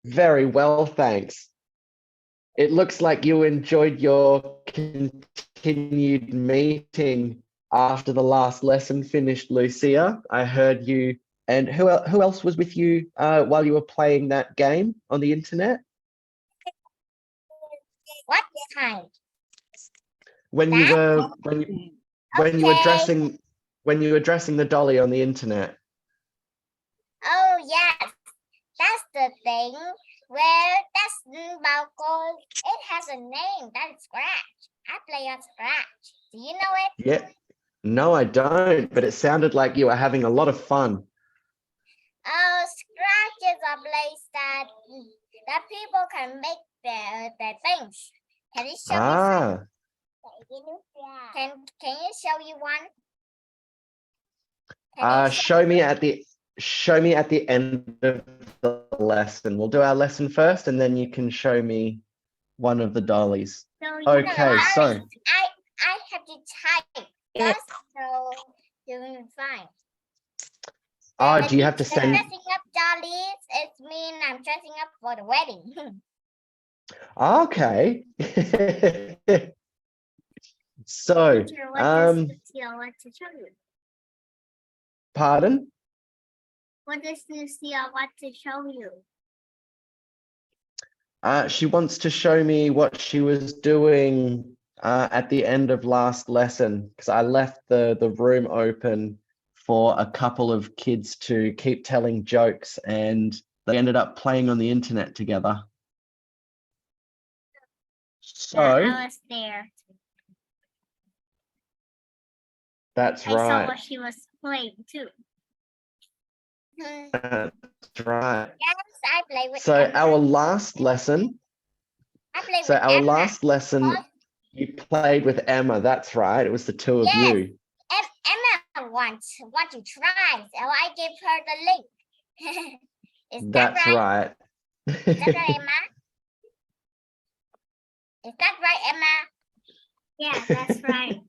Very well, thanks. It looks like you enjoyed your continued meeting after the last lesson finished, Lucia. I heard you. And who else was with you while you were playing that game on the internet? What time? When you were when you were Okay. dressing the dolly on the internet. Oh yes, that's the thing. Where that's Balco. It has a name. That's Scratch. I play on Scratch. Do you know it? Yeah. No, I don't, but it sounded like you were having a lot of fun. Oh, Scratch is a place that people can make their things. Can you show me some? Ah, Can you show you one? Can you show me at the end of the lesson. We'll do our lesson first, and then you can show me one of the dollies. Okay, so I have to type. That's so doing fine. do you have to send? Dressing up dollies, it means I'm dressing up for the wedding. Okay. So, Teacher, what does Lucille want to show you? pardon? What does Lucille want to show you? She wants to show me what she was doing at the end of last lesson, because I left the room open for a couple of kids to keep telling jokes, and they ended up playing on the internet together. So I was there. that's I saw right. what she was playing too. That's right. Yes, I play with So Emma. our last lesson. I play So with our Emma. last lesson, you played with Emma. That's right. It was the two of you. Emma wants to try, so I gave her the link. Is That's that right? right. Is that right, Emma? Is that right, Emma? Yeah, that's right.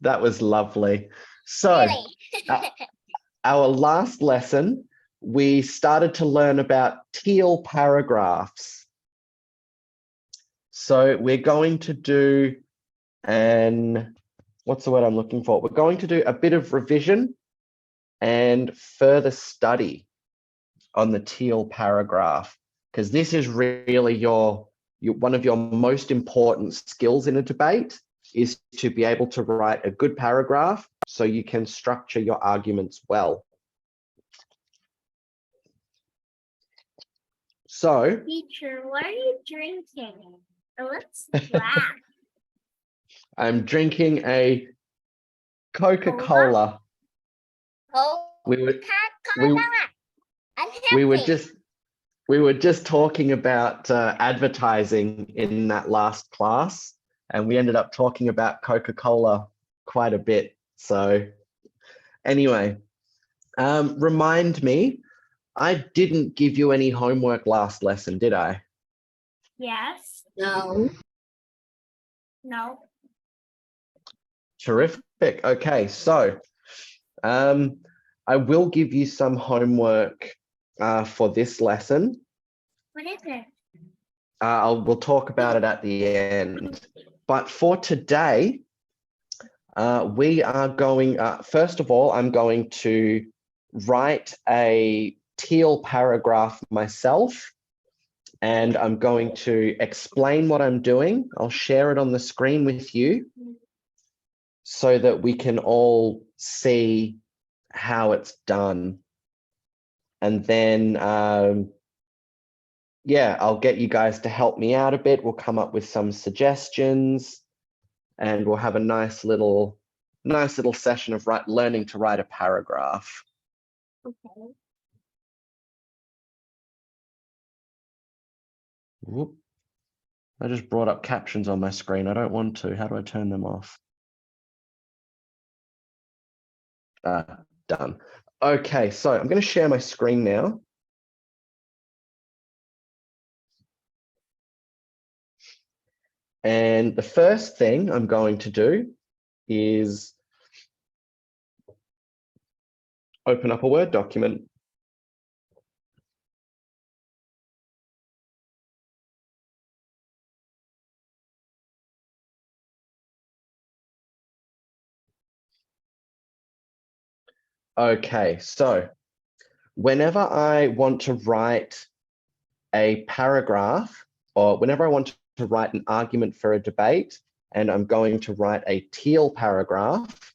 That was lovely. So Really? our last lesson, we started to learn about teal paragraphs. So we're going to do what's the word I'm looking for? We're going to do a bit of revision and further study on the teal paragraph, because this is really one of your most important skills in a debate, is to be able to write a good paragraph so you can structure your arguments well. So, Teacher, what are you drinking? It looks black. I'm drinking a Coca-Cola. We were just talking about advertising in that last class, and we ended up talking about Coca-Cola quite a bit. So anyway, remind me, I didn't give you any homework last lesson, did I? Yes. No. No. Terrific. Okay, so I will give you some homework for this lesson. What is it? We'll talk about it at the end. But for today, we are going, first of all, I'm going to write a teal paragraph myself, and I'm going to explain what I'm doing. I'll share it on the screen with you so that we can all see how it's done. And then, yeah, I'll get you guys to help me out a bit. We'll come up with some suggestions, and we'll have a nice little session of learning to write a paragraph. Okay. Whoop. I just brought up captions on my screen. I don't want to. How do I turn them off? Done. Okay, so I'm going to share my screen now. And the first thing I'm going to do is open up a Word document. Okay, so whenever I want to write a paragraph, or whenever I want to write an argument for a debate, and I'm going to write a teal paragraph,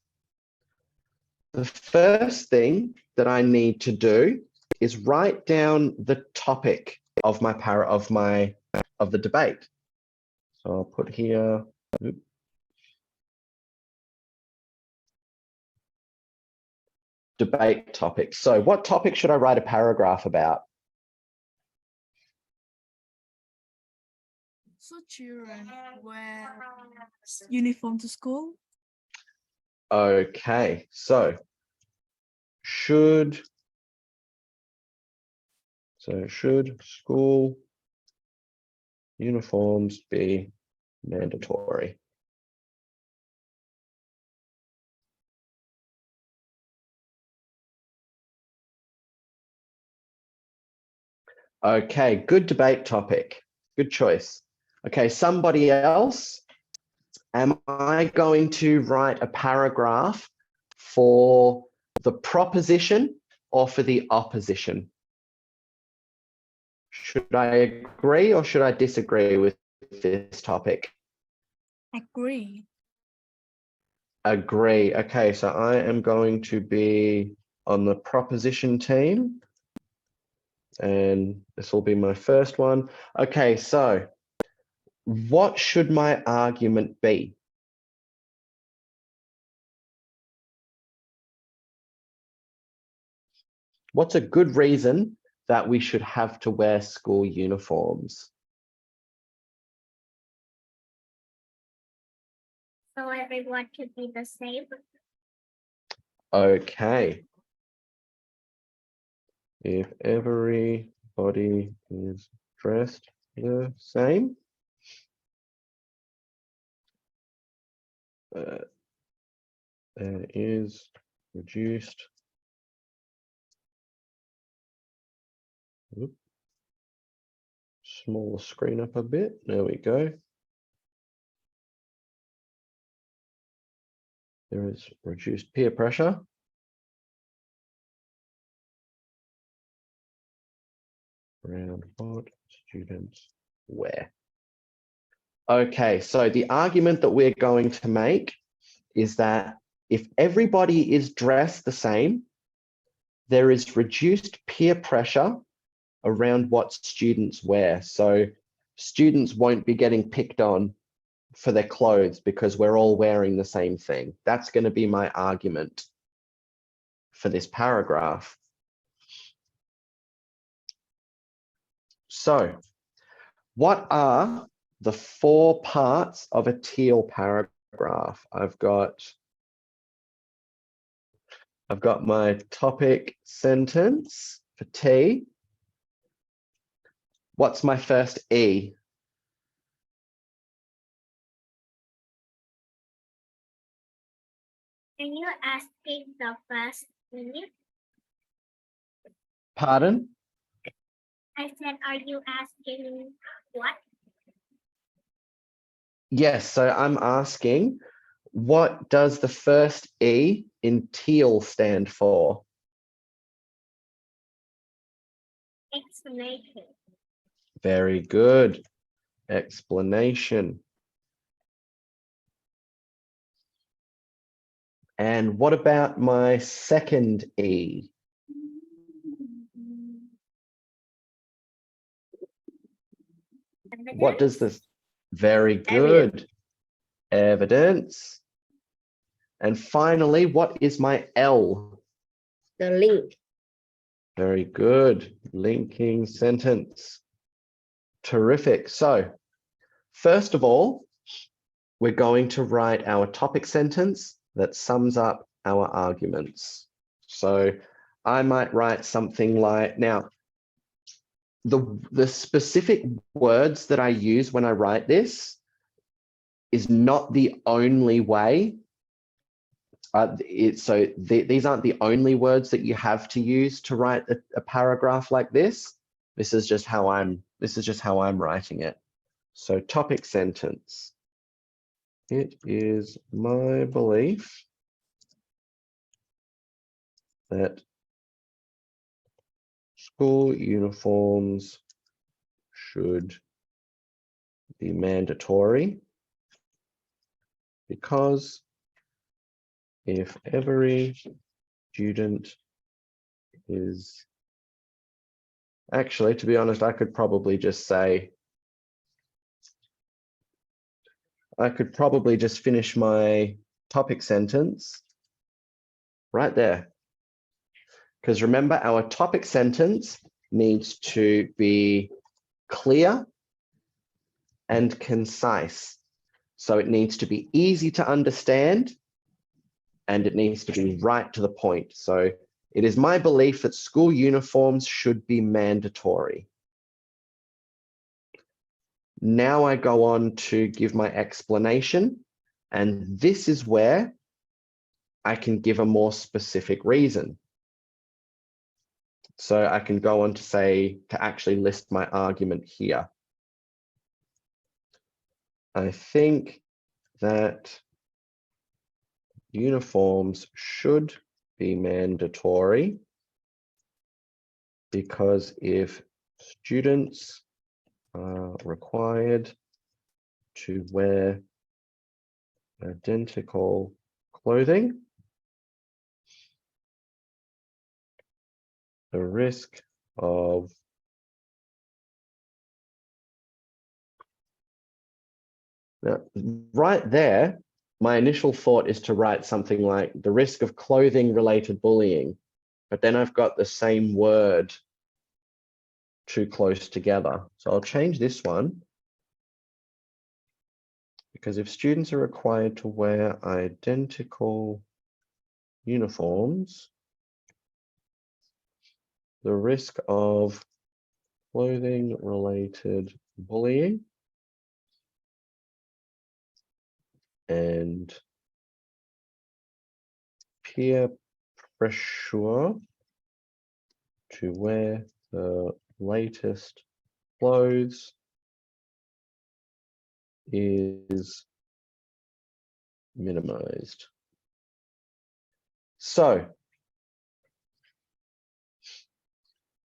the first thing that I need to do is write down the topic of the debate. So I'll put here. Debate topic. So what topic should I write a paragraph about? So children wear uniform to school. Okay, so should school uniforms be mandatory? Okay, good debate topic. Good choice. Okay, somebody else. Am I going to write a paragraph for the proposition or for the opposition? Should I agree or should I disagree with this topic? Agree. Agree. Okay, so I am going to be on the proposition team. And this will be my first one. Okay, so what should my argument be? What's a good reason that we should have to wear school uniforms? So everyone could be the same. Okay. If everybody is dressed the same, there is reduced small screen up a bit. There we go. There is reduced peer pressure. Around what students wear. Okay, so the argument that we're going to make is that if everybody is dressed the same, there is reduced peer pressure around what students wear. So students won't be getting picked on for their clothes because we're all wearing the same thing. That's going to be my argument for this paragraph. So what are the 4 parts of a teal paragraph? I've got my topic sentence for T. What's my first E? Can you asking the first thing? Pardon? I said, are you asking what? Yes, so I'm asking, what does the first E in teal stand for? Explanation. Very good. Explanation. And what about my second E? What does this? Very good. Evidence. And finally, what is my L? The link. Very good. Linking sentence. Terrific. So, first of all, we're going to write our topic sentence that sums up our arguments. So, I might write something like, now, the specific words that I use when I write this is not the only way. These aren't the only words that you have to use to write a paragraph like this. This is just how I'm writing it. So topic sentence. It is my belief that school uniforms should be mandatory because if every student is, actually, to be honest, I could probably just finish my topic sentence right there. Because remember, our topic sentence needs to be clear and concise. So it needs to be easy to understand and it needs to be right to the point. So it is my belief that school uniforms should be mandatory. Now I go on to give my explanation, and this is where I can give a more specific reason. So I can go on to say, to actually list my argument here. I think that uniforms should be mandatory because if students are required to wear identical clothing, the risk of now, right there, my initial thought is to write something like the risk of clothing related bullying, but then I've got the same word too close together. So I'll change this one because if students are required to wear identical uniforms, the risk of clothing related bullying and peer pressure to wear the latest clothes is minimized. So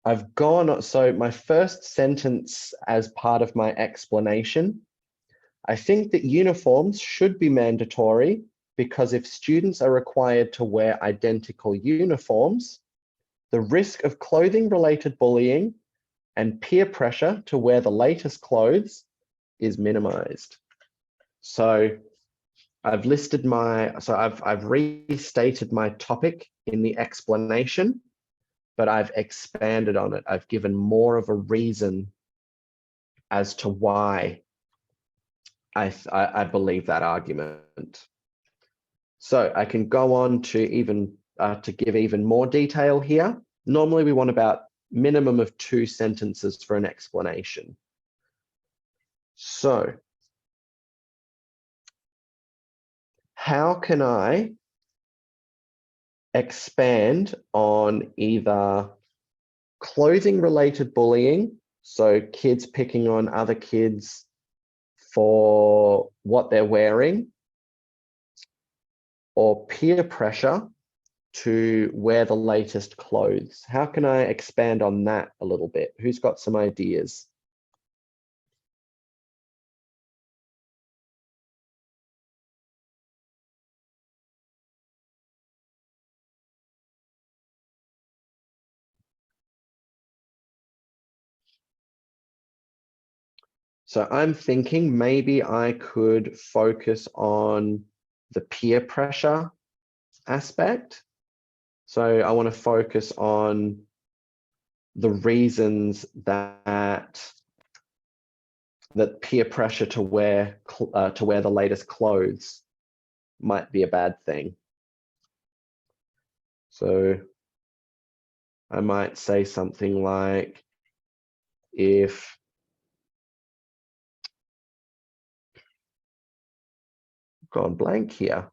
I've gone, so my first sentence as part of my explanation, I think that uniforms should be mandatory because if students are required to wear identical uniforms, the risk of clothing related bullying and peer pressure to wear the latest clothes is minimized. So I've listed I've restated my topic in the explanation, but I've expanded on it. I've given more of a reason as to why I believe that argument. So I can go on to to give even more detail here. Normally we want about minimum of 2 sentences for an explanation. So how can I expand on either clothing related bullying, so kids picking on other kids for what they're wearing, or peer pressure to wear the latest clothes? How can I expand on that a little bit? Who's got some ideas? So I'm thinking maybe I could focus on the peer pressure aspect. So I want to focus on the reasons that peer pressure to wear the latest clothes might be a bad thing. So I might say something like, if gone blank here.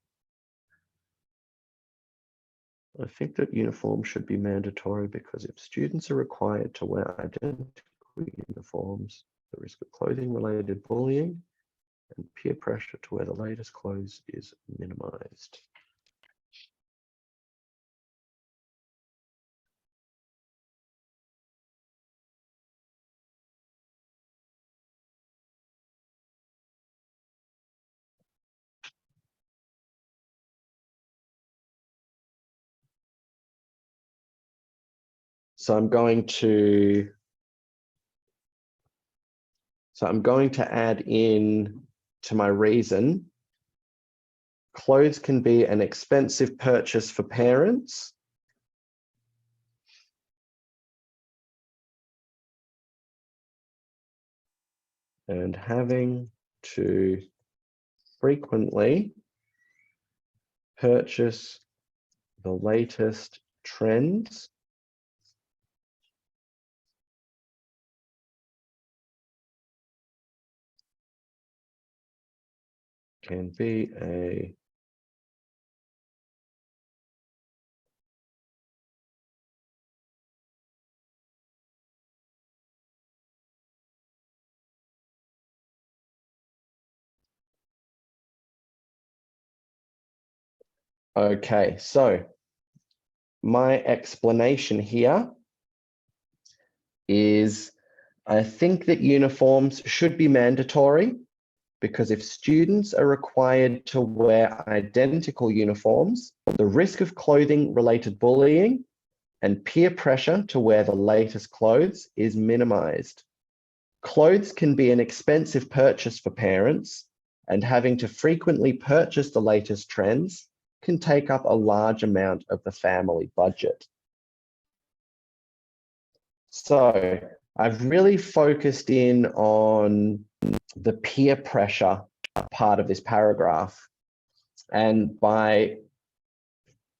I think that uniforms should be mandatory because if students are required to wear identical uniforms, the risk of clothing related bullying and peer pressure to wear the latest clothes is minimized. So I'm going to add in to my reason. Clothes can be an expensive purchase for parents. And having to frequently purchase the latest trends can be a okay, so my explanation here is I think that uniforms should be mandatory because if students are required to wear identical uniforms, the risk of clothing-related bullying and peer pressure to wear the latest clothes is minimized. Clothes can be an expensive purchase for parents, and having to frequently purchase the latest trends can take up a large amount of the family budget. So I've really focused in on the peer pressure part of this paragraph. And by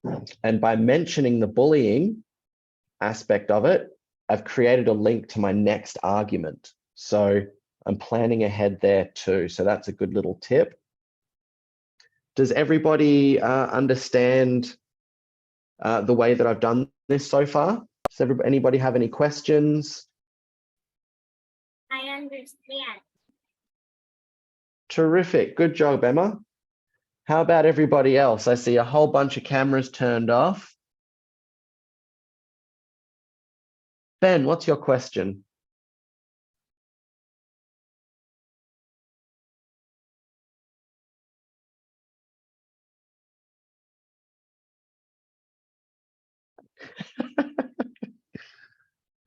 mentioning the bullying aspect of it, I've created a link to my next argument. So I'm planning ahead there too. So that's a good little tip. Does everybody understand the way that I've done this so far? Does anybody have any questions? I understand. Terrific. Good job, Emma. How about everybody else? I see a whole bunch of cameras turned off. Ben, what's your question?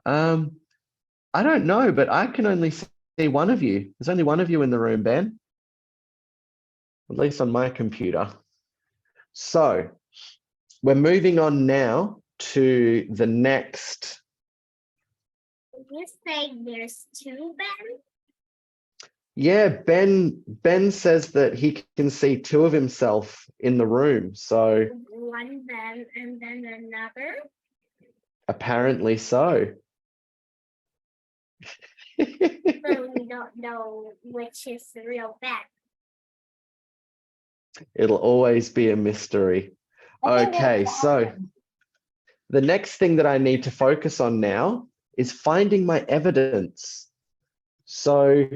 I don't know, but I can only see one of you. There's only one of you in the room, Ben, at least on my computer. So we're moving on now to the next. You say there's two Ben? Yeah, Ben says that he can see two of himself in the room. So One Ben and then another? apparently so. So we don't know which is the real Ben. It'll always be a mystery. Okay, so the next thing that I need to focus on now is finding my evidence. So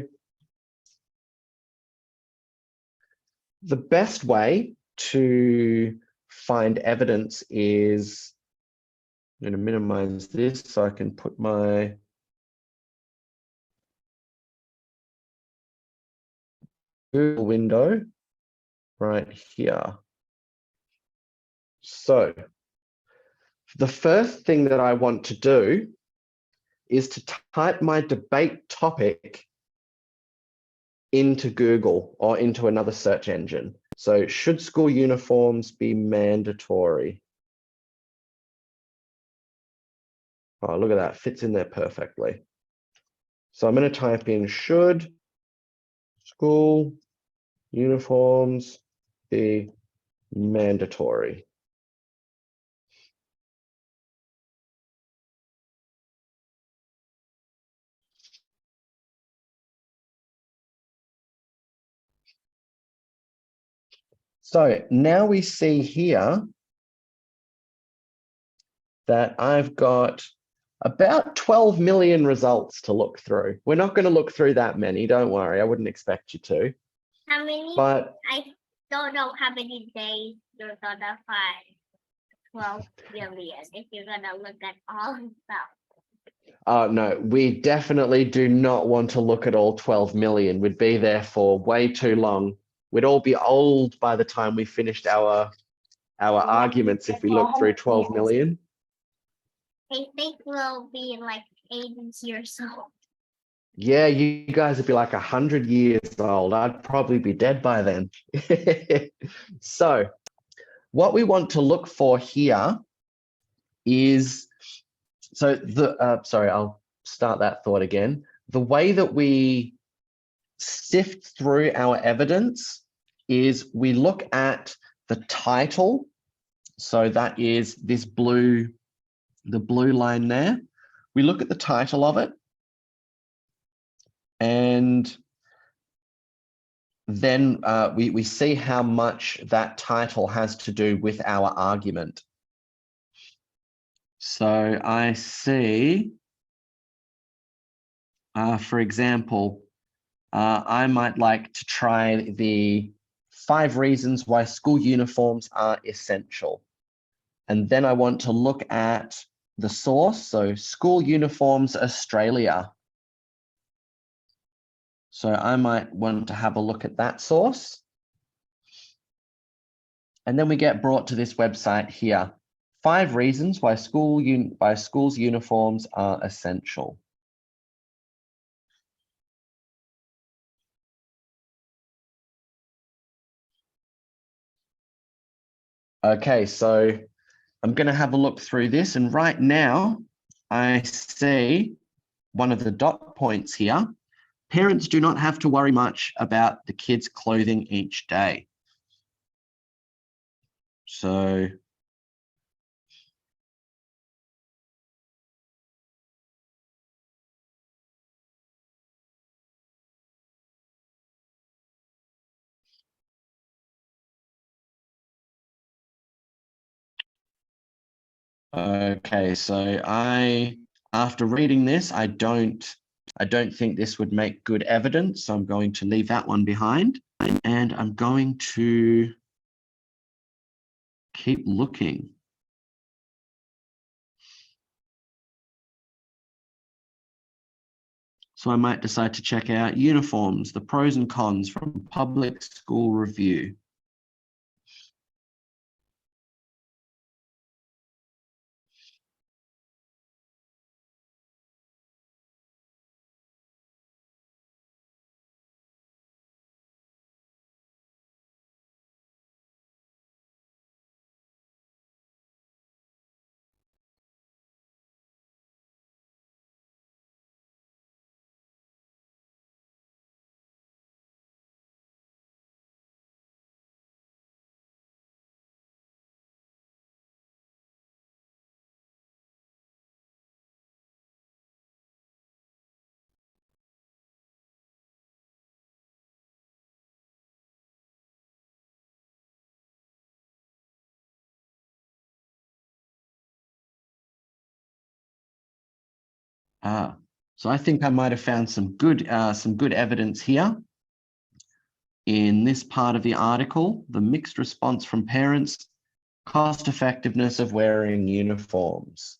the best way to find evidence is, I'm going to minimize this so I can put my Google window right here. So the first thing that I want to do is to type my debate topic into Google or into another search engine. So should school uniforms be mandatory? Oh, look at that, fits in there perfectly. So I'm going to type in should school uniforms be mandatory? So now we see here that I've got about 12 million results to look through. We're not going to look through that many, don't worry, I wouldn't expect you to. How many? But I don't know how many days you're gonna find 12 million if you're gonna look at all of them. no, we definitely do not want to look at all 12 million. We'd be there for way too long. We'd all be old by the time we finished our arguments if we looked through 12 million. I think we'll be like 80 years old. Yeah, you guys would be like 100 years old. I'd probably be dead by then. So what we want to look for here is, sorry, I'll start that thought again. The way that we sift through our evidence is we look at the title. So that is this the blue line there. We look at the title of it, and then we see how much that title has to do with our argument. So I see, for example, I might like to try the 5 reasons why school uniforms are essential. And then I want to look at the source, so School Uniforms Australia. So I might want to have a look at that source. And then we get brought to this website here. 5 reasons why schools' uniforms are essential. Okay, so I'm going to have a look through this, and right now I see one of the dot points here. Parents do not have to worry much about the kids' clothing each day. So okay, so after reading this, I don't think this would make good evidence, so I'm going to leave that one behind, and I'm going to keep looking. So I might decide to check out uniforms, the pros and cons from Public School Review. So I think I might have found some good evidence here. In this part of the article, the mixed response from parents, cost effectiveness of wearing uniforms.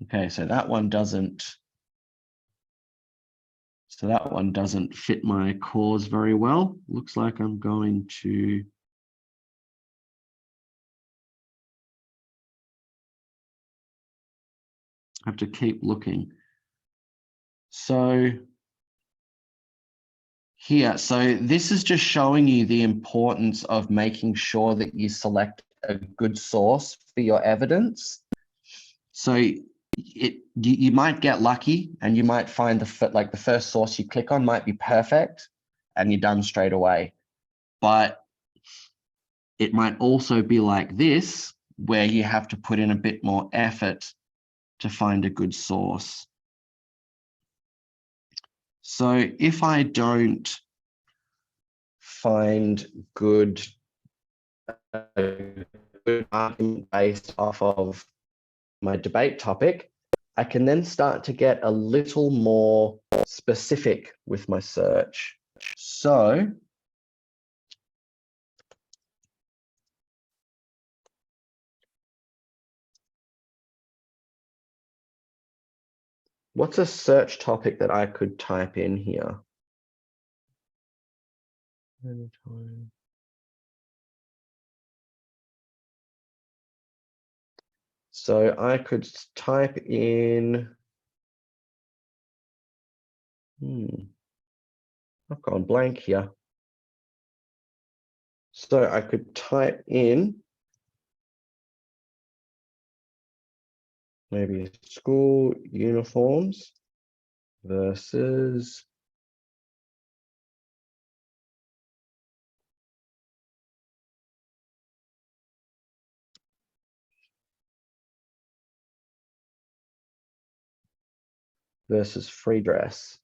Okay, so that one doesn't fit my cause very well. Looks like I'm going to have to keep looking. So here, so this is just showing you the importance of making sure that you select a good source for your evidence. So you might get lucky and you might find the first source you click on might be perfect and you're done straight away. But it might also be like this, where you have to put in a bit more effort to find a good source. So if I don't find good argument based off of my debate topic, I can then start to get a little more specific with my search. So what's a search topic that I could type in here? So I could type in, I've gone blank here. So I could type in maybe school uniforms versus free dress.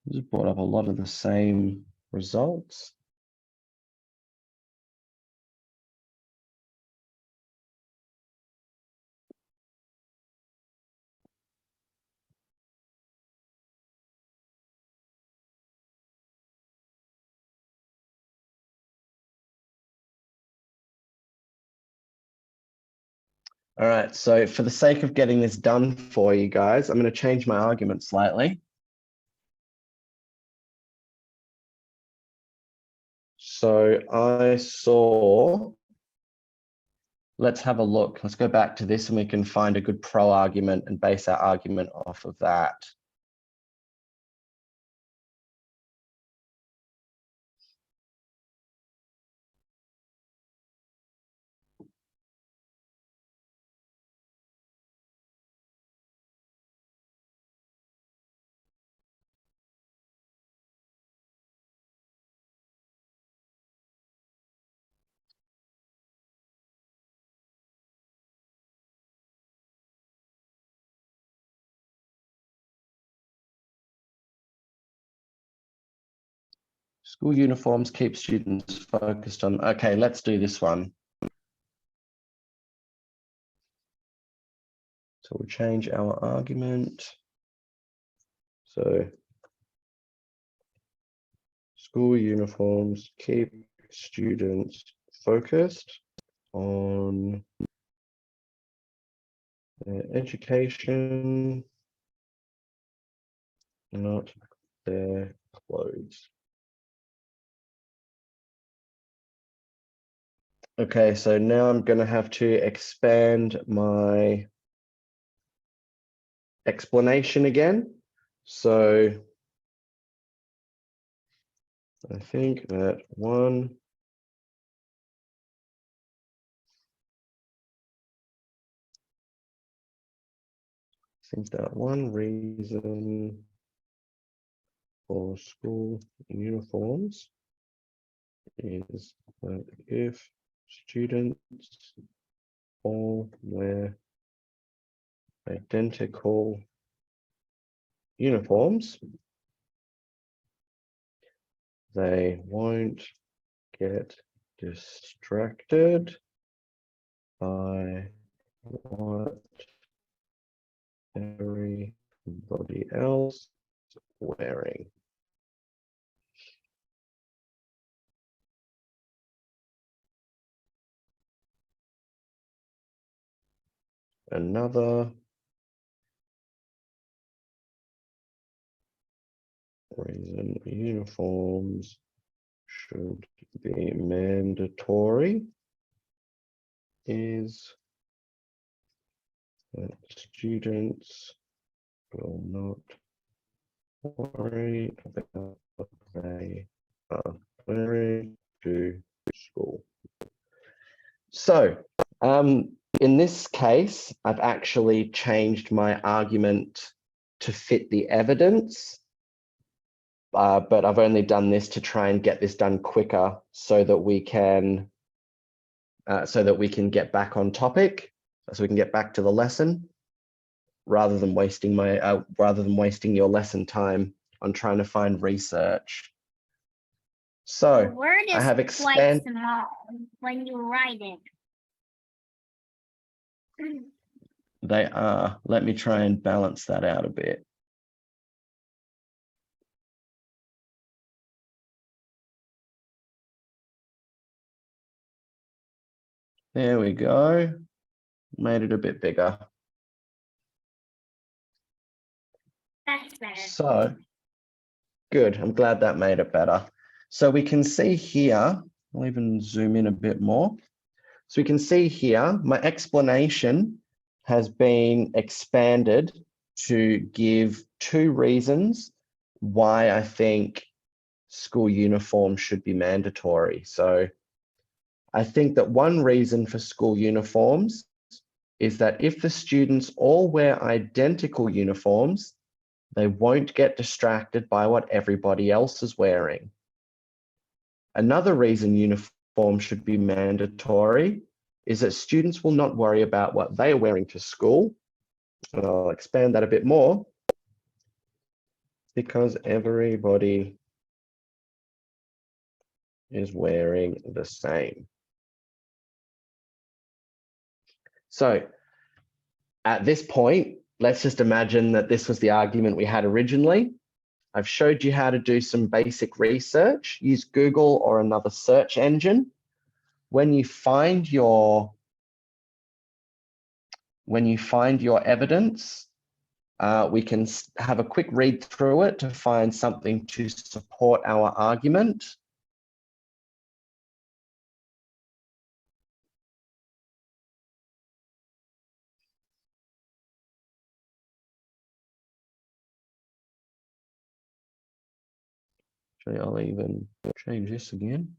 Just brought up a lot of the same results. All right, so for the sake of getting this done for you guys, I'm going to change my argument slightly. So I saw, let's have a look. Let's go back to this and we can find a good pro argument and base our argument off of that. School uniforms keep students focused on, okay, let's do this one. So we'll change our argument. So school uniforms keep students focused on their education, not their clothes. Okay, so now I'm going to have to expand my explanation again. So I think that one reason for school uniforms is that if students all wear identical uniforms, they won't get distracted by what everybody else wearing. Another reason uniforms should be mandatory is that students will not worry about what they are wearing to school. So in this case, I've actually changed my argument to fit the evidence, but I've only done this to try and get this done quicker so that we can get back on topic. so we can get back to the lesson rather than wasting your lesson time on trying to find research. The So word is I have quite expanded. small when you write it. They are. Let me try and balance that out a bit. There we go. Made it a bit bigger. That's better. So good. I'm glad that made it better. So we can see here, I'll even zoom in a bit more. So we can see here, my explanation has been expanded to give 2 reasons why I think school uniform should be mandatory. So I think that one reason for school uniforms is that if the students all wear identical uniforms, they won't get distracted by what everybody else is wearing. Another reason uniforms should be mandatory is that students will not worry about what they are wearing to school. And I'll expand that a bit more, because everybody is wearing the same. So at this point, let's just imagine that this was the argument we had originally. I've showed you how to do some basic research. Use Google or another search engine. When you find your evidence, we can have a quick read through it to find something to support our argument. Actually, I'll even change this again.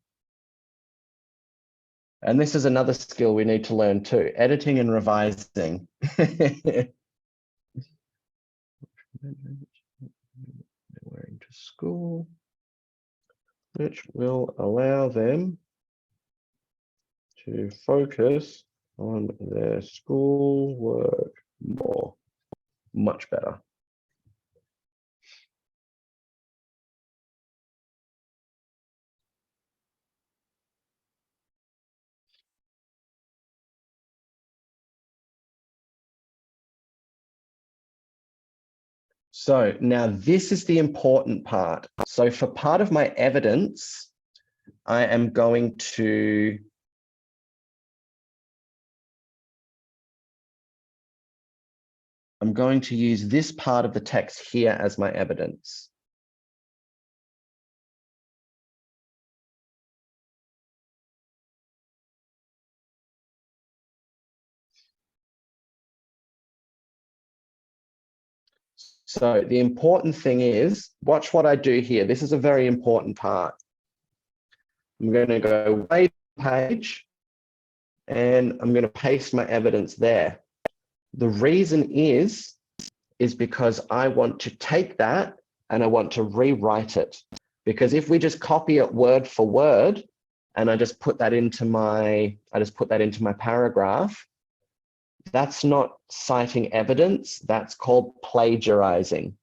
And this is another skill we need to learn too, editing and revising. Wearing to school, which will allow them to focus on their school work more. Much better. So now this is the important part. So for part of my evidence, I am going to use this part of the text here as my evidence. So the important thing is, watch what I do here. This is a very important part. I'm going to go way page and I'm going to paste my evidence there. The reason is because I want to take that and I want to rewrite it. Because if we just copy it word for word and I just put that into my paragraph, that's not citing evidence, that's called plagiarizing.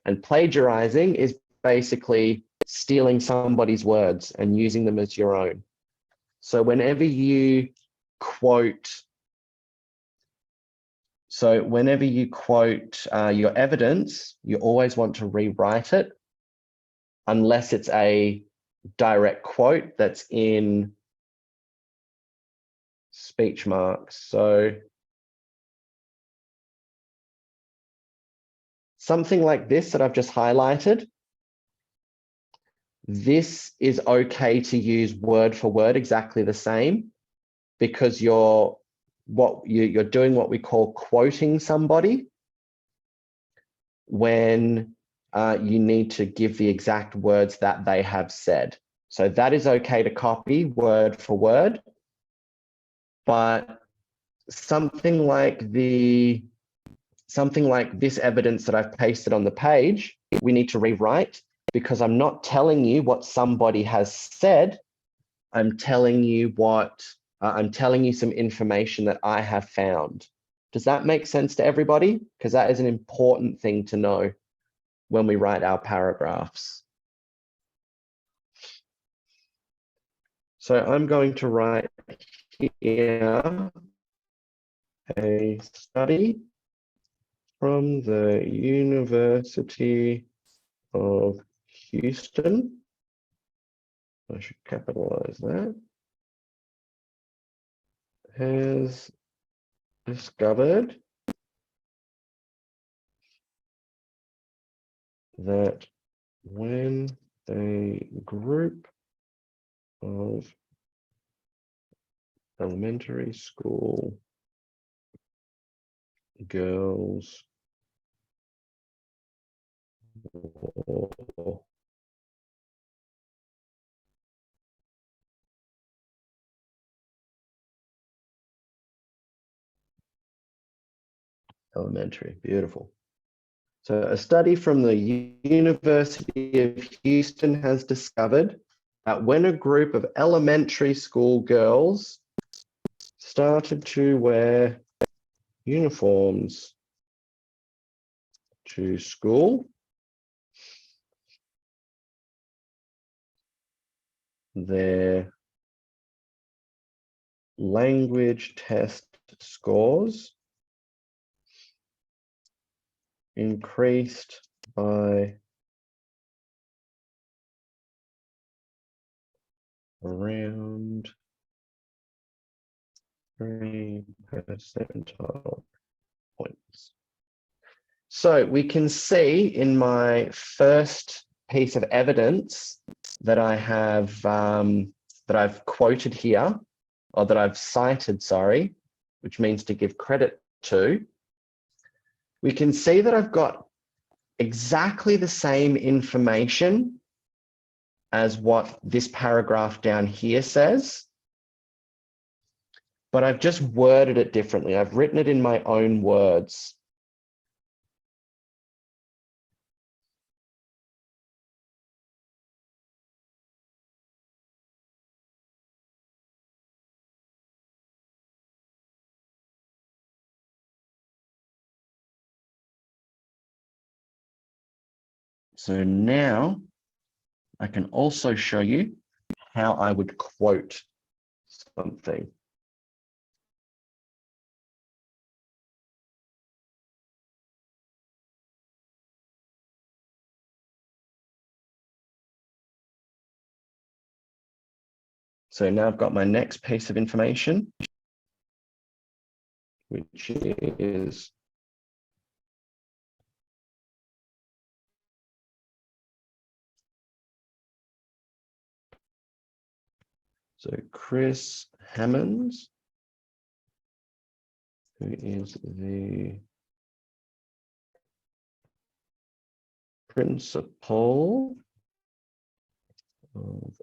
And plagiarizing is basically stealing somebody's words and using them as your own. So whenever you quote your evidence, you always want to rewrite it unless it's a direct quote that's in speech marks. So something like this that I've just highlighted, this is okay to use word for word exactly the same, because you're doing what we call quoting somebody when you need to give the exact words that they have said. So that is okay to copy word for word, but something like this evidence that I've pasted on the page, we need to rewrite, because I'm not telling you what somebody has said. I'm telling you some information that I have found. Does that make sense to everybody? Because that is an important thing to know when we write our paragraphs. So I'm going to write here a study from the University of Houston. I should capitalize that. Has discovered that when a group of elementary school girls or elementary, beautiful. So a study from the University of Houston has discovered that when a group of elementary school girls started to wear uniforms to school, their language test scores increased by around 3 percentile points. So we can see in my first piece of evidence that I have that I've quoted here, or that I've cited, sorry, which means to give credit to. We can see that I've got exactly the same information as what this paragraph down here says, but I've just worded it differently. I've written it in my own words. So now I can also show you how I would quote something. So now I've got my next piece of information, which is so Chris Hammonds, who is the principal of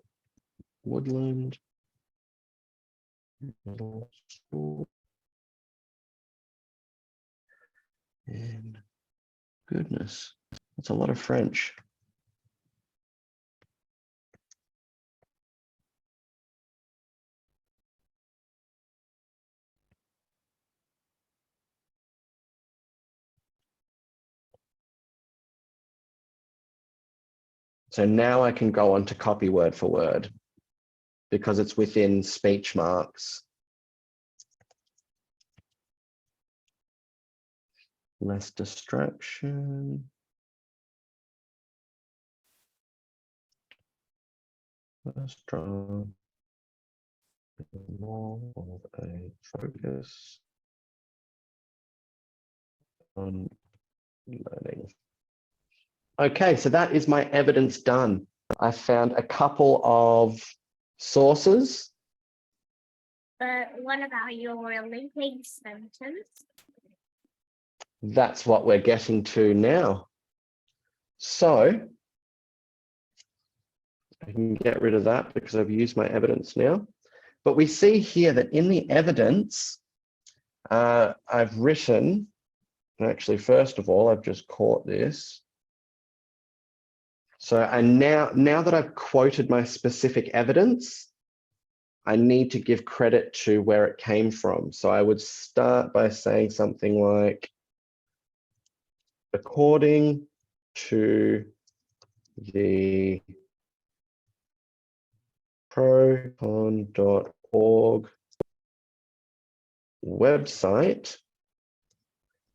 Woodland Middle School. And goodness, that's a lot of French. So now I can go on to copy word for word because it's within speech marks. Less distraction. Strong. More of a focus on learning. Okay, so that is my evidence done. I found a couple of sources. But what about your linking sentence? That's what we're getting to now. So I can get rid of that because I've used my evidence now. But we see here that in the evidence, I've written, actually, first of all, I've just caught this. So, and now that I've quoted my specific evidence, I need to give credit to where it came from. So I would start by saying something like, according to the procon.org website,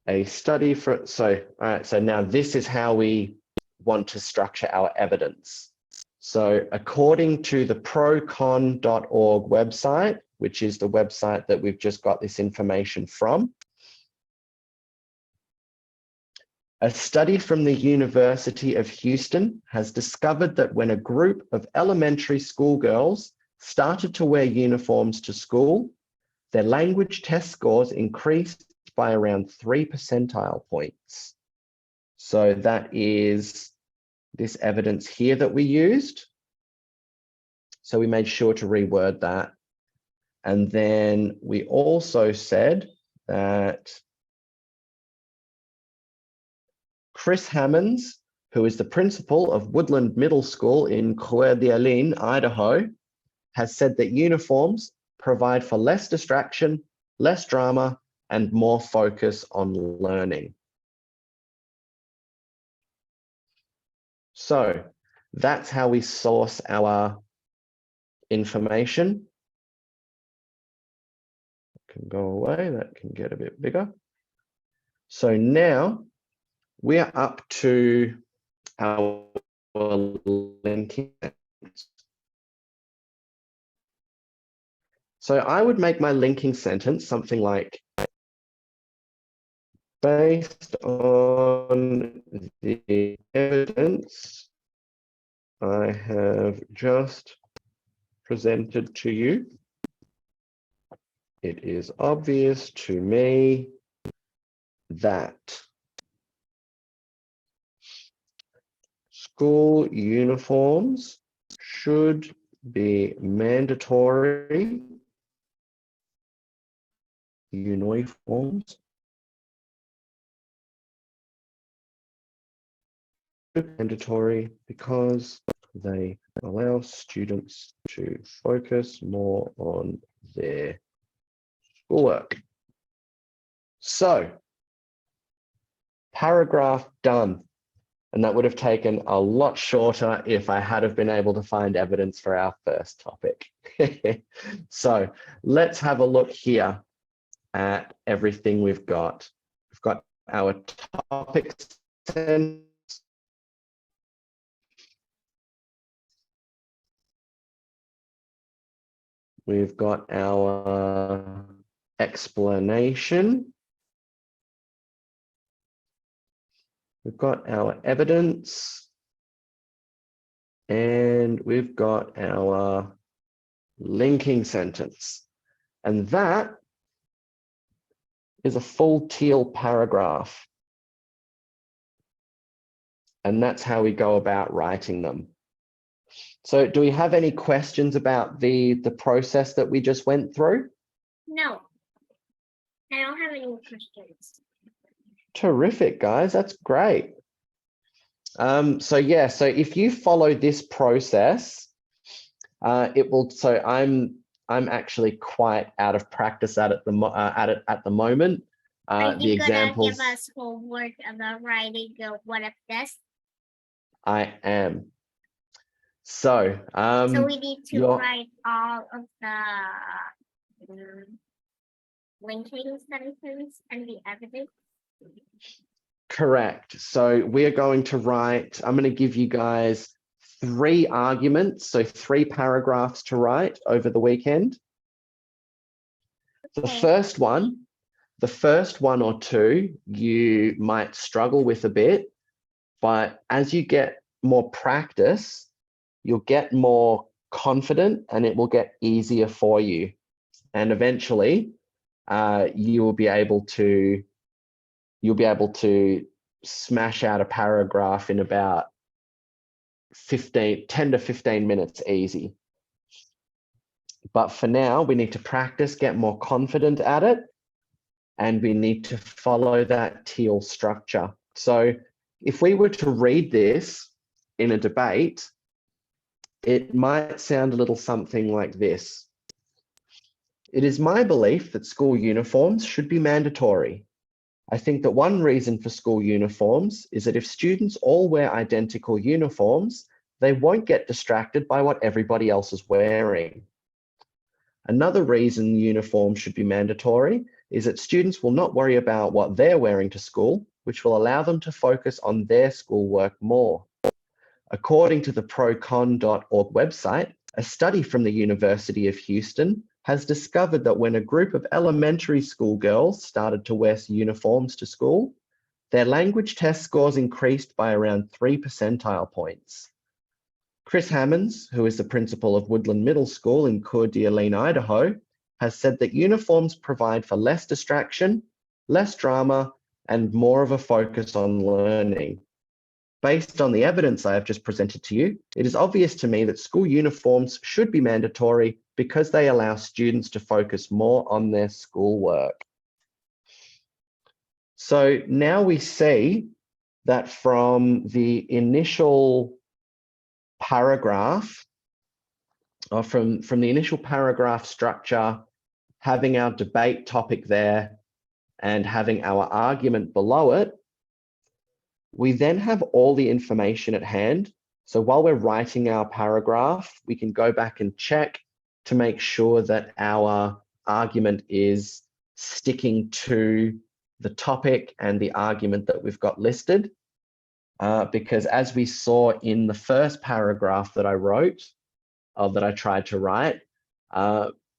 a study for, so, all right, so now this is how we want to structure our evidence. So according to the procon.org website, which is the website that we've just got this information from, a study from the University of Houston has discovered that when a group of elementary school girls started to wear uniforms to school, their language test scores increased by around 3 percentile points. So that is this evidence here that we used. So we made sure to reword that. And then we also said that Chris Hammonds, who is the principal of Woodland Middle School in Coeur d'Alene, Idaho, has said that uniforms provide for less distraction, less drama, and more focus on learning. So that's how we source our information. Can go away, that can get a bit bigger. So now we are up to our linking. So I would make my linking sentence something like, based on the evidence I have just presented to you, it is obvious to me that school uniforms should be mandatory. Uniforms mandatory because they allow students to focus more on their schoolwork. So, paragraph done. And that would have taken a lot shorter if I had have been able to find evidence for our first topic. So let's have a look here at everything we've got. We've got our topic sentence. We've got our explanation. We've got our evidence. And we've got our linking sentence. And that is a full teal paragraph. And that's how we go about writing them. So do we have any questions about the process that we just went through? No, I don't have any questions. Terrific, guys. That's great. So yeah, so if you follow this process, it will. So I'm actually quite out of practice at it at the moment. Are The you examples. gonna give us homework about writing one of this? I am. So So we need to write all of the linking sentences and the evidence. Correct. So we are going to write, I'm going to give you guys 3 arguments, so 3 paragraphs to write over the weekend. The first one or two, you might struggle with a bit, but as you get more practice, you'll get more confident and it will get easier for you. And eventually, you will be able to smash out a paragraph in about 10 to 15 minutes easy. But for now, we need to practice, get more confident at it, and we need to follow that teal structure. So if we were to read this in a debate, it might sound a little something like this. It is my belief that school uniforms should be mandatory. I think that one reason for school uniforms is that if students all wear identical uniforms, they won't get distracted by what everybody else is wearing. Another reason uniforms should be mandatory is that students will not worry about what they're wearing to school, which will allow them to focus on their schoolwork more. According to the procon.org website, a study from the University of Houston has discovered that when a group of elementary school girls started to wear uniforms to school, their language test scores increased by around 3 percentile points. Chris Hammonds, who is the principal of Woodland Middle School in Coeur d'Alene, Idaho, has said that uniforms provide for less distraction, less drama, and more of a focus on learning. Based on the evidence I have just presented to you, it is obvious to me that school uniforms should be mandatory because they allow students to focus more on their schoolwork. So now we see that from the initial paragraph, or from the initial paragraph structure, having our debate topic there and having our argument below it, we then have all the information at hand. So while we're writing our paragraph, we can go back and check to make sure that our argument is sticking to the topic and the argument that we've got listed. Because as we saw in the first paragraph that I wrote, or that I tried to write,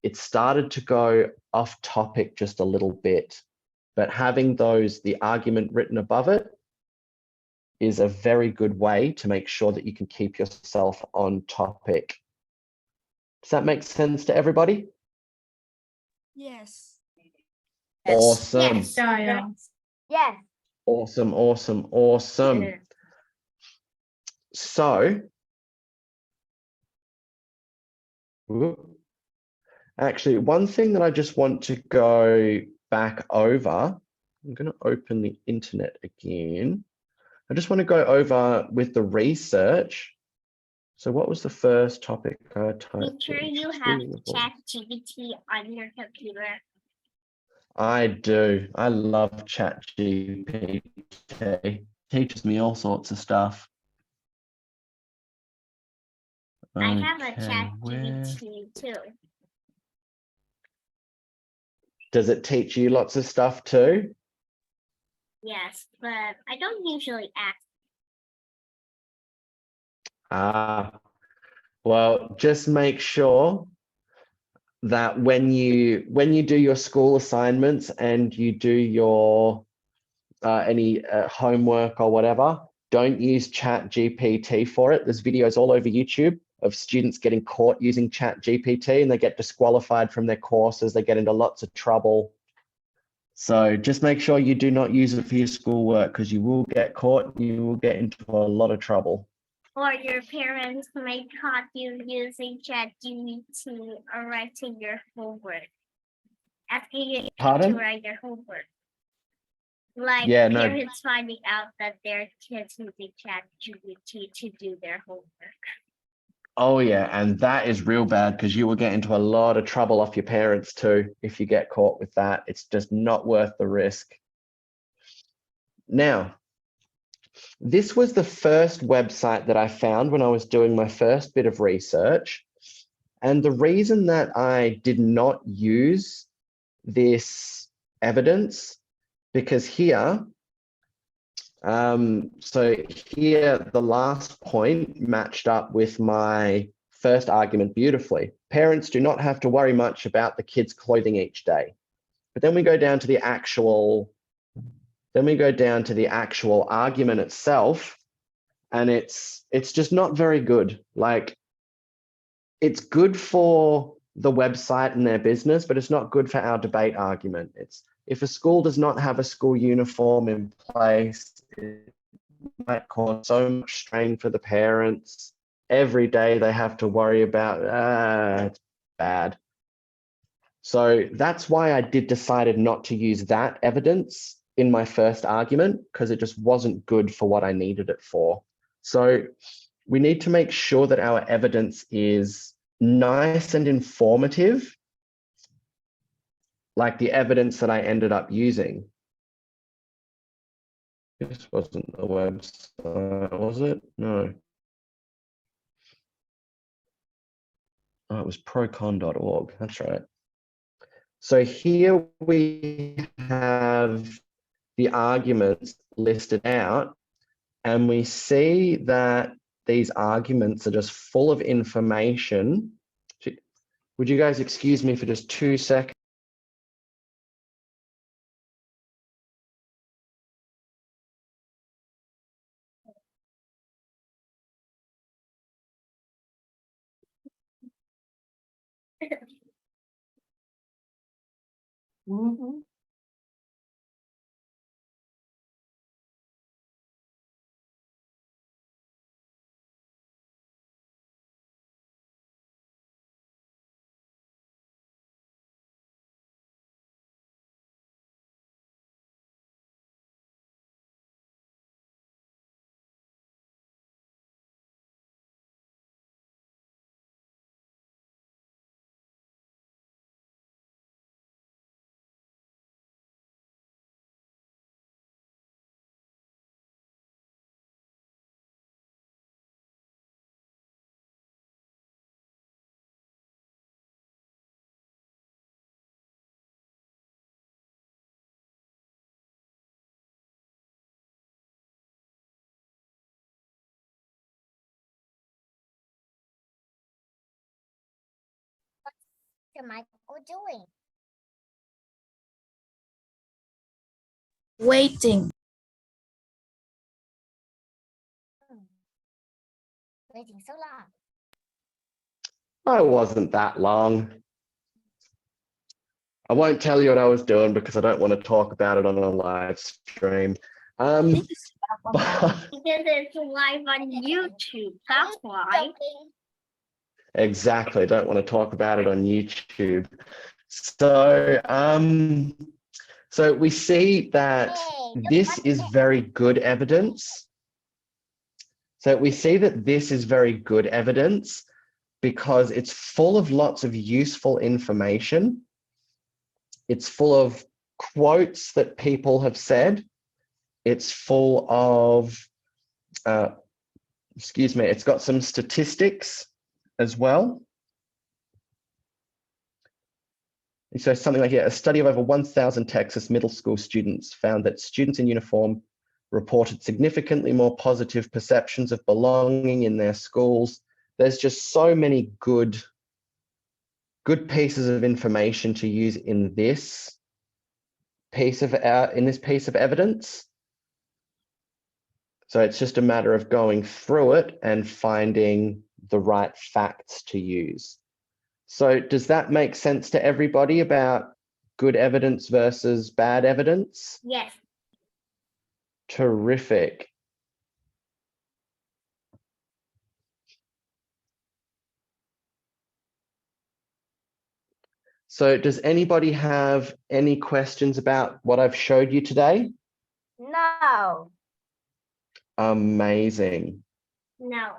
it started to go off topic just a little bit. But having the argument written above it is a very good way to make sure that you can keep yourself on topic. Does that make sense to everybody? Yes. Awesome. Yes. Yeah. Yes. Awesome, awesome, awesome. Yeah. So, actually, one thing that I just want to go back over, I'm going to open the internet again. I just want to go over with the research. So what was the first topic I typed? Teacher, you have ChatGPT on your computer. I do. I love ChatGPT. Teaches me all sorts of stuff. I have a Okay, ChatGPT too. Does it teach you lots of stuff too? Yes, but I don't usually ask. Well, just make sure that when you do your school assignments and you do your any homework or whatever, don't use ChatGPT for it. There's videos all over YouTube of students getting caught using ChatGPT and they get disqualified from their courses. They get into lots of trouble. So just make sure you do not use it for your schoolwork because you will get caught and you will get into a lot of trouble. Or your parents may caught you using ChatGPT or writing your homework. Asking you Pardon? to write your homework. Like Yeah, no. parents finding out that their kids using ChatGPT to do their homework. Oh yeah, and that is real bad because you will get into a lot of trouble off your parents too if you get caught with that. It's just not worth the risk. Now, this was the first website that I found when I was doing my first bit of research. And the reason that I did not use this evidence, because here, so here the last point matched up with my first argument beautifully. Parents do not have to worry much about the kids' clothing each day. But then we go down to the actual argument itself, and it's just not very good. Like, it's good for the website and their business, but it's not good for our debate argument. It's if a school does not have a school uniform in place, it might cause so much strain for the parents. Every day they have to worry about, it's bad. So that's why I decided not to use that evidence in my first argument, because it just wasn't good for what I needed it for. So we need to make sure that our evidence is nice and informative, like the evidence that I ended up using. This wasn't the website, was it? No. Oh, it was procon.org. That's right. So here we have the arguments listed out, and we see that these arguments are just full of information. Would you guys excuse me for just 2 seconds? Mhm. What's Michael doing? Waiting. Waiting so long. I wasn't that long. I won't tell you what I was doing because I don't want to talk about it on a live stream. But Because it's live on YouTube. That's why. exactly, don't want to talk about it on YouTube. So, so we see that this is very good evidence. So we see that this is very good evidence because it's full of lots of useful information. It's full of quotes that people have said. It's full of, excuse me, it's got some statistics as well. So something like, yeah, a study of over 1,000 Texas middle school students found that students in uniform reported significantly more positive perceptions of belonging in their schools. There's just so many good pieces of information to use in this piece of evidence. So it's just a matter of going through it and finding the right facts to use. So does that make sense to everybody about good evidence versus bad evidence? Yes. Terrific. So does anybody have any questions about what I've showed you today? No. Amazing. No.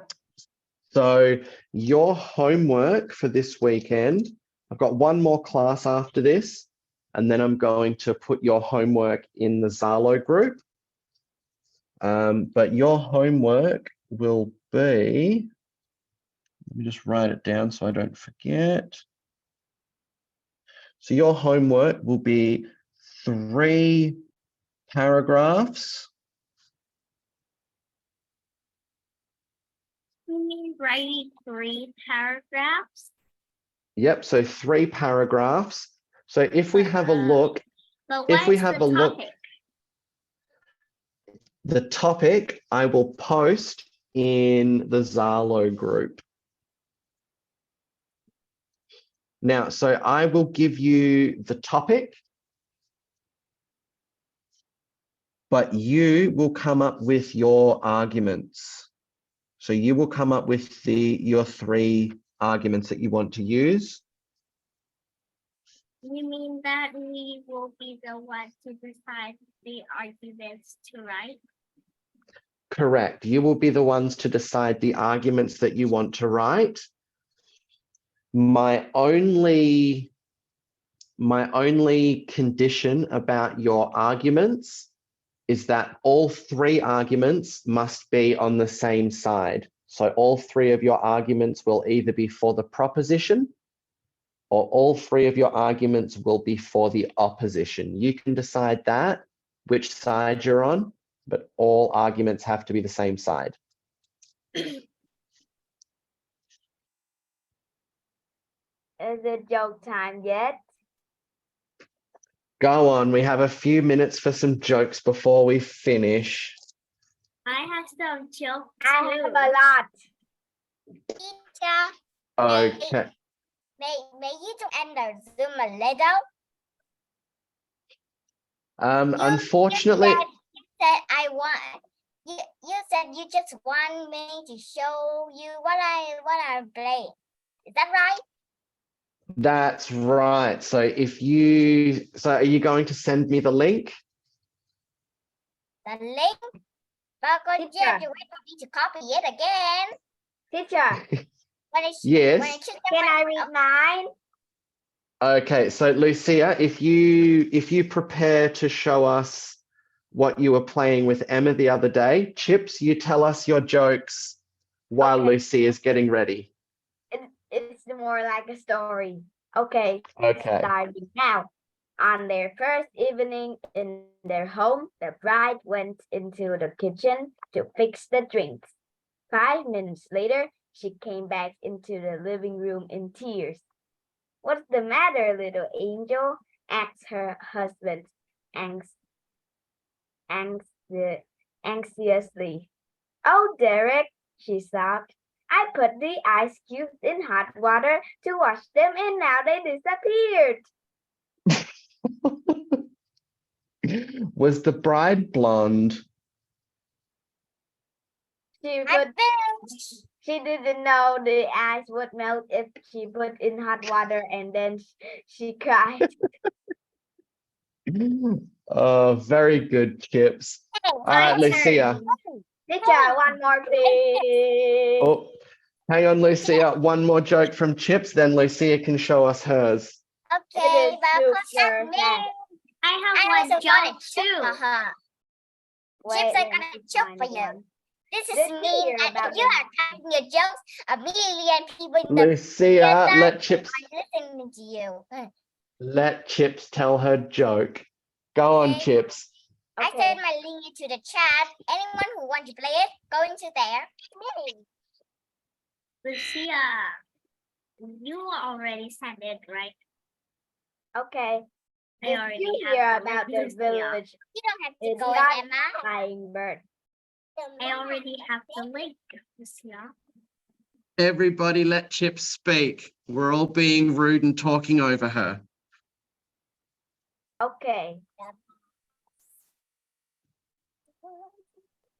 So your homework for this weekend, I've got one more class after this, and then I'm going to put your homework in the Zalo group. But your homework will be, let me just write it down so I don't forget. So your homework will be 3 paragraphs. You mean writing 3 paragraphs? Yep, so 3 paragraphs. So if we have a look, the topic I will post in the Zalo group. Now, so I will give you the topic, but you will come up with your arguments. So you will come up with your 3 arguments that you want to use. You mean that we will be the one to decide the arguments to write? Correct. You will be the ones to decide the arguments that you want to write. My only My only condition about your arguments is that all three arguments must be on the same side. So all three of your arguments will either be for the proposition or all three of your arguments will be for the opposition. You can decide that, which side you're on, but all arguments have to be the same side. Is it joke time yet? Go on, we have a few minutes for some jokes before we finish. I have some jokes I too. have a lot. Teacher, Okay. may you to enter Zoom a little? Unfortunately, You said I want. You said you just want me to show you what I'm playing. Is that right? that's right. So are you going to send me the link? The link? But Teacher. you have to wait for me to copy it again. Teacher, Yes. When I choose can I read mine? Okay, so Lucia, if you prepare to show us what you were playing with Emma the other day, Chips, you tell us your jokes while Okay. Lucy is getting ready. It's more like a story. Okay. Okay. Starting now. On their first evening in their home, the bride went into the kitchen to fix the drinks. 5 minutes later, she came back into the living room in tears. What's the matter, little angel? Asked her husband anxiously. Oh, Derek, she sobbed. I put the ice cubes in hot water to wash them and now they disappeared. Was the bride blonde? She didn't know the ice would melt if she put in hot water and then she cried. Oh, very good, Chips. All right, Lucia. Teacher, one more please. Oh, hang on, Lucia. One more joke from Chips, then Lucia can show us hers. Okay, is but super me. fast. I have I one also got a joke chip too. for her. Wait, Chips, I let got me a joke find for you. one. This is Did you mean hear that about if you are typing your jokes, a million people in the Lucia, let Chips are listening to you. let Chips tell her joke. Go on, Okay. Chips. I Okay. sent my link into the chat. Anyone who wants to play it, go into there. Yay. Lucia, you already sent it, right? Okay. I Did already you have hear the about link, the Lucia. village You don't have to It's go not- in, Emma. flying bird? I already have the link, Lucia. Everybody let Chips speak. We're all being rude and talking over her. Okay.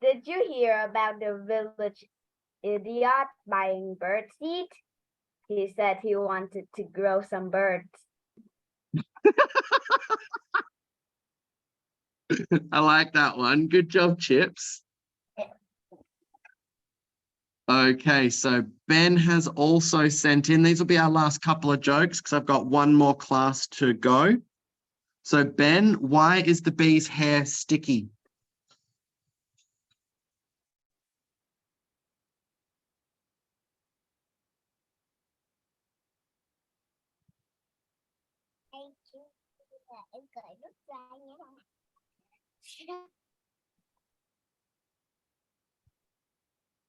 Did you hear about the village idiot buying bird seed? He said he wanted to grow some birds. I like that one. Good job, Chips. Okay, so Ben has also sent in, these will be our last couple of jokes because I've got one more class to go. So Ben, why is the bee's hair sticky?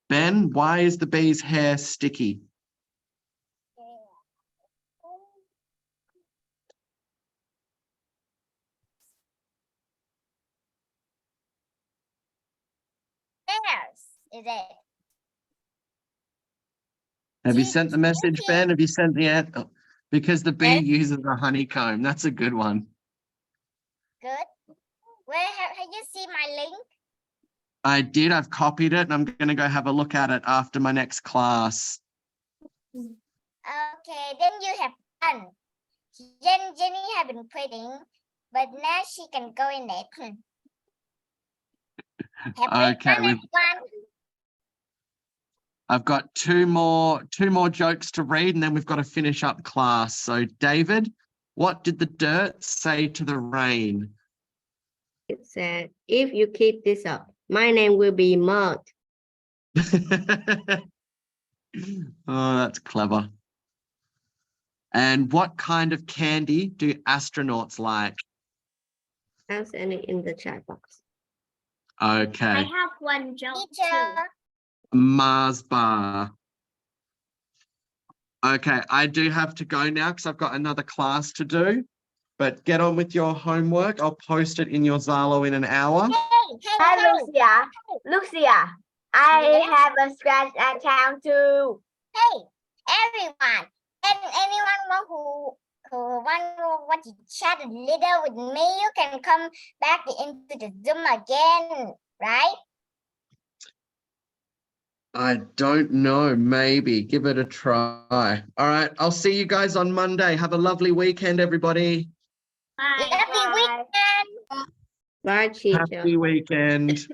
Ben, why is the bee's hair sticky? There's is it? Have you Gee, sent the message, Gee. Ben? Have you sent the answer? Because the bee Yes. uses a honeycomb. That's a good one. Good. Where have you seen my link? I did. I've copied it and I'm going to go have a look at it after my next class. Okay, then you have done. Jenny have been quitting, but now she can go in it. Have we Okay, done everyone? I've got two more jokes to read and then we've got to finish up class. So David, What did the dirt say to the rain? It said, if you keep this up, my name will be mud. Oh, that's clever. And what kind of candy do astronauts like? I'll send it in the chat box. I Okay, have one joke too. Teacher, Mars bar. Okay, I do have to go now because I've got another class to do. But get on with your homework. I'll post it in your Zalo in an hour. hey, Hi, hey, Lucia. Lucia, I Yes? have a scratch account too. hey, everyone, and anyone who want to chat a little with me, you can come back into the Zoom again, right? I don't know. Maybe. Give it a try. All right. I'll see you guys on Monday. Have a lovely weekend, everybody. Bye. Happy Bye. weekend. Bye, teacher. Happy weekend.